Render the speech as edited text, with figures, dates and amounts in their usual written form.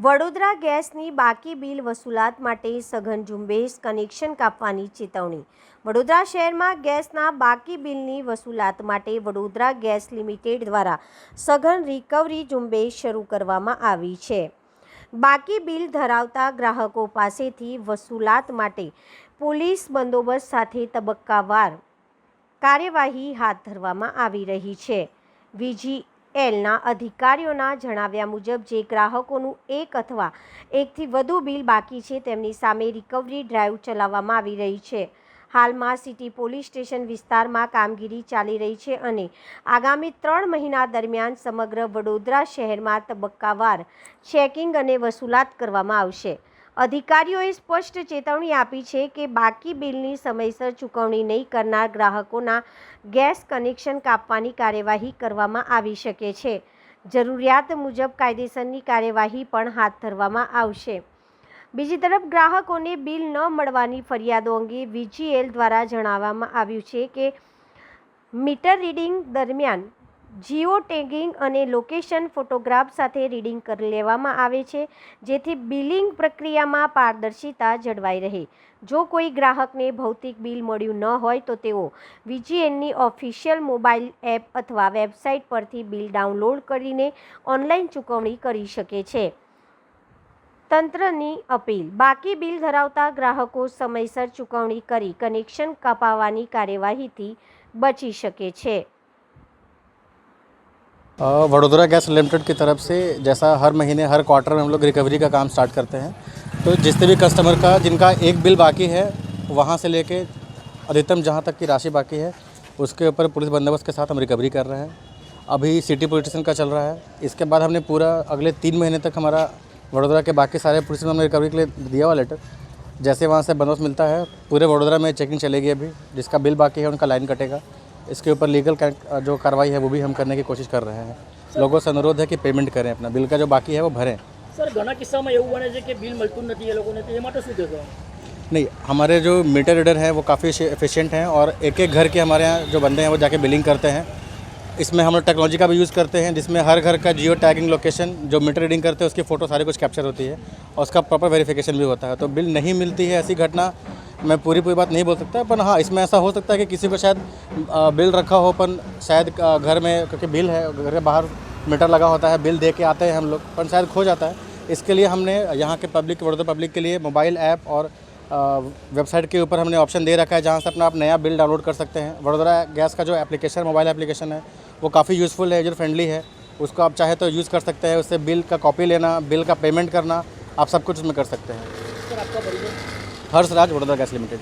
વડોદરા ગેસની બાકી બિલ વસૂલાત માટે સઘન ઝુંબેશ, કનેક્શન કાપવાની ચેતવણી। વડોદરા શહેરમાં ગેસના બાકી બિલની વસૂલાત માટે વડોદરા ગેસ લિમિટેડ દ્વારા સઘન રિકવરી ઝુંબેશ શરૂ કરવામાં આવી છે। બાકી બિલ ધરાવતા ગ્રાહકો પાસેથી વસૂલાત માટે પોલીસ બંદોબસ્ત સાથે તબક્કાવાર કાર્યવાહી હાથ ધરવામાં આવી રહી છે। VGLના અધિકારીઓના જણાવ્યા મુજબ જે ગ્રાહકોનું એક અથવા એકથી વધુ બિલ બાકી છે તેમની સામે રિકવરી ડ્રાઈવ ચલાવવામાં આવી રહી છે। હાલમાં સિટી પોલીસ સ્ટેશન વિસ્તારમાં કામગીરી ચાલી રહી છે અને આગામી 3 મહિના દરમિયાન સમગ્ર વડોદરા શહેરમાં તબક્કાવાર ચેકિંગ અને વસૂલાત કરવામાં આવશે। અધિકારીઓએ સ્પષ્ટ ચેતવણી આપી છે કે બાકી બિલની સમયસર ચૂકવણી નહીં કરનાર ગ્રાહકોના ગેસ કનેક્શન કાપવાની કાર્યવાહી કરવામાં આવી શકે છે। જરૂરિયાત મુજબ કાયદેસરની કાર્યવાહી પણ હાથ ધરવામાં આવશે। બીજી તરફ ગ્રાહકોને બિલ ન મળવાની ફરિયાદો અંગે VGL દ્વારા જણાવવામાં આવ્યું છે કે મીટર રીડિંગ દરમિયાન જીઓ ટેગિંગ અને લોકેશન ફોટોગ્રાફ સાથે રીડિંગ કરી લેવામાં આવે છે, જેથી બિલિંગ પ્રક્રિયામાં પારદર્શિતા જળવાઈ રહે। જો કોઈ ગ્રાહકને ભૌતિક બિલ મળ્યું ન હોય તો તેઓ VGLની ઓફિશિયલ મોબાઈલ એપ અથવા વેબસાઇટ પરથી બિલ ડાઉનલોડ કરીને ઓનલાઈન ચૂકવણી કરી શકે છે। તંત્રની અપીલ: બાકી બિલ ધરાવતા ગ્રાહકો સમયસર ચૂકવણી કરી કનેક્શન કપાવવાની કાર્યવાહીથી બચી શકે છે। वडोदरा गैस लिमिटेड की तरफ से जैसा हर महीने हर क्वार्टर में हम लोग रिकवरी का काम स्टार्ट करते हैं, तो जितने भी कस्टमर का जिनका एक बिल बाकी है वहाँ से लेके अधिकतम जहाँ तक की राशि बाकी है उसके ऊपर पुलिस बंदोबस्त के साथ हम रिकवरी कर रहे हैं। अभी सिटी पुलिस स्टेशन का चल रहा है। इसके बाद हमने पूरा अगले 3 महीने तक हमारा वडोदरा के बाकी सारे पुलिस में हमने रिकवरी के लिए दिया हुआ लेटर। जैसे वहाँ से बंदोबस्त मिलता है पूरे वडोदरा में चेकिंग चलेगी। अभी जिसका बिल बाकी है उनका लाइन कटेगा। इसके ऊपर लीगल जो कार्रवाई है वो भी हम करने की कोशिश कर रहे हैं। लोगों से अनुरोध है कि पेमेंट करें, अपना बिल का जो बाकी है वो भरें। सर घना किस्सा में એવું બને છે કે બિલ મળતું નથી એ લોકોને, તો એ માટે શું કહેશો? नहीं, हमारे जो मीटर रीडर हैं वो काफ़ी एफिशिएंट हैं और एक एक घर के हमारे यहाँ जो बंदे हैं वो जाके बिलिंग करते हैं। इसमें हम लोग टेक्नोलॉजी का भी यूज़ करते हैं, जिसमें हर घर का जियो टैगिंग लोकेशन जो मीटर रीडिंग करते हैं उसकी फ़ोटो सारी कुछ कैप्चर होती है और उसका प्रॉपर वेरिफिकेशन भी होता है। तो बिल नहीं मिलती है ऐसी घटना मैं पूरी बात नहीं बोल सकता, पर हाँ इसमें ऐसा हो सकता है कि किसी को शायद बिल रखा हो पर शायद घर में, क्योंकि बिल है घर के बाहर मीटर लगा होता है, बिल दे के आते हैं हम लोग पर शायद खो जाता है। इसके लिए हमने यहाँ के पब्लिक, वडोदरा पब्लिक के लिए मोबाइल ऐप और वेबसाइट के ऊपर हमने ऑप्शन दे रखा है जहाँ से अपना आप नया बिल डाउनलोड कर सकते हैं। वडोदरा गैस का जो एप्लीकेशन, मोबाइल एप्लीकेशन है वो काफ़ी यूज़फुल है, यूजर फ्रेंडली है। उसको आप चाहे तो यूज़ कर सकते हैं। उससे बिल का कॉपी लेना, बिल का पेमेंट करना, आप सब कुछ उसमें कर सकते हैं। सर आपका परिचय? हर्ष राज, वडोदरा गैस लिमिटेड।